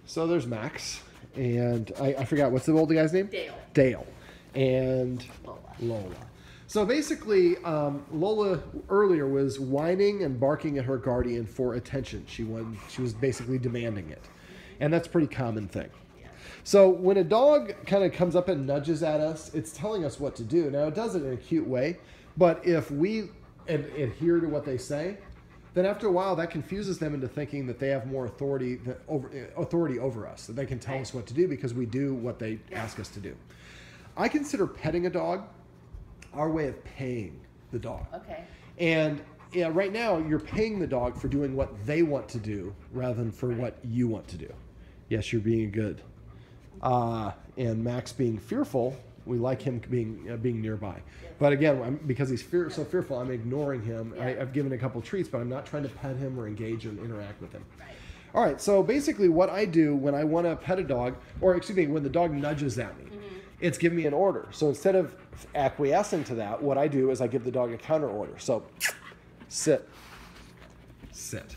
So there's Max, and I forgot, what's the old guy's name? Dale. Dale. And Lola. So basically, Lola earlier was whining and barking at her guardian for attention. She was basically demanding it. And that's a pretty common thing. So when a dog kind of comes up and nudges at us, it's telling us what to do. Now, it does it in a cute way, but if we adhere to what they say, then after a while that confuses them into thinking that they have more authority over us, that they can tell us what to do because we do what they ask us to do. I consider petting a dog our way of paying the dog. Okay. And yeah, right now you're paying the dog for doing what they want to do rather than for what you want to do. Yes, you're being good. And Max being fearful, we like him being nearby. But again, because he's so fearful, I'm ignoring him. I've given a couple treats, but I'm not trying to pet him or engage and interact with him. Right. All right, so basically what I do when I want to pet a dog, or excuse me, when the dog nudges at me, it's giving me an order. So instead of acquiescing to that, what I do is I give the dog a counter order. So sit, sit.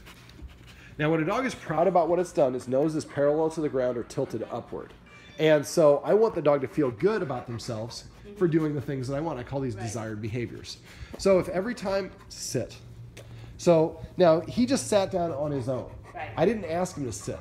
Now when a dog is proud about what it's done, its nose is parallel to the ground or tilted upward. And so I want the dog to feel good about themselves for doing the things that I want. I call these desired behaviors. So if every time, sit. So now he just sat down on his own. I didn't ask him to sit,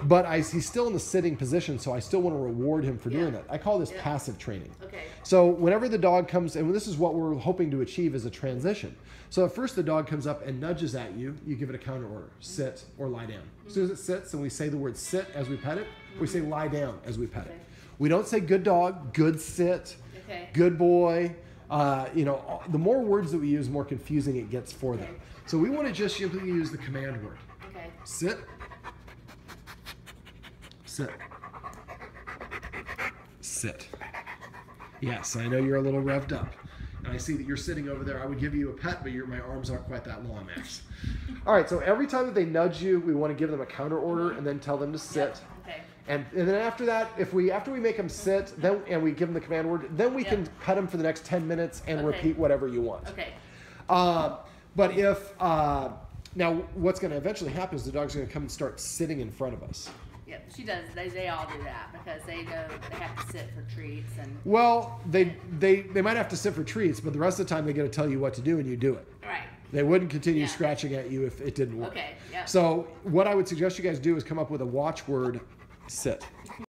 but he's still in the sitting position, so I still want to reward him for doing that. I call this passive training. Okay. So whenever the dog comes, and this is what we're hoping to achieve as a transition. So at first the dog comes up and nudges at you, you give it a counter order, sit or lie down. As soon as it sits and we say the word sit as we pet it, we say lie down as we pet it. We don't say good dog, good sit, good boy. The more words that we use, the more confusing it gets for them. So we want to just simply use the command word. Sit, sit, sit. Yes, I know you're a little revved up. And I see that you're sitting over there. I would give you a pet, but my arms aren't quite that long, Max. All right, so every time that they nudge you, we want to give them a counter order and then tell them to sit. And then after that, after we make them sit, and we give them the command word, then we can pet them for the next 10 minutes and repeat whatever you want. But if now, what's going to eventually happen is the dog's going to come and start sitting in front of us. Yep, she does. They all do that because they know they have to sit for treats and. Well, they might have to sit for treats, but the rest of the time they got to tell you what to do and you do it. Right. They wouldn't continue scratching at you if it didn't work. Okay. Yeah. So what I would suggest you guys do is come up with a watchword, sit.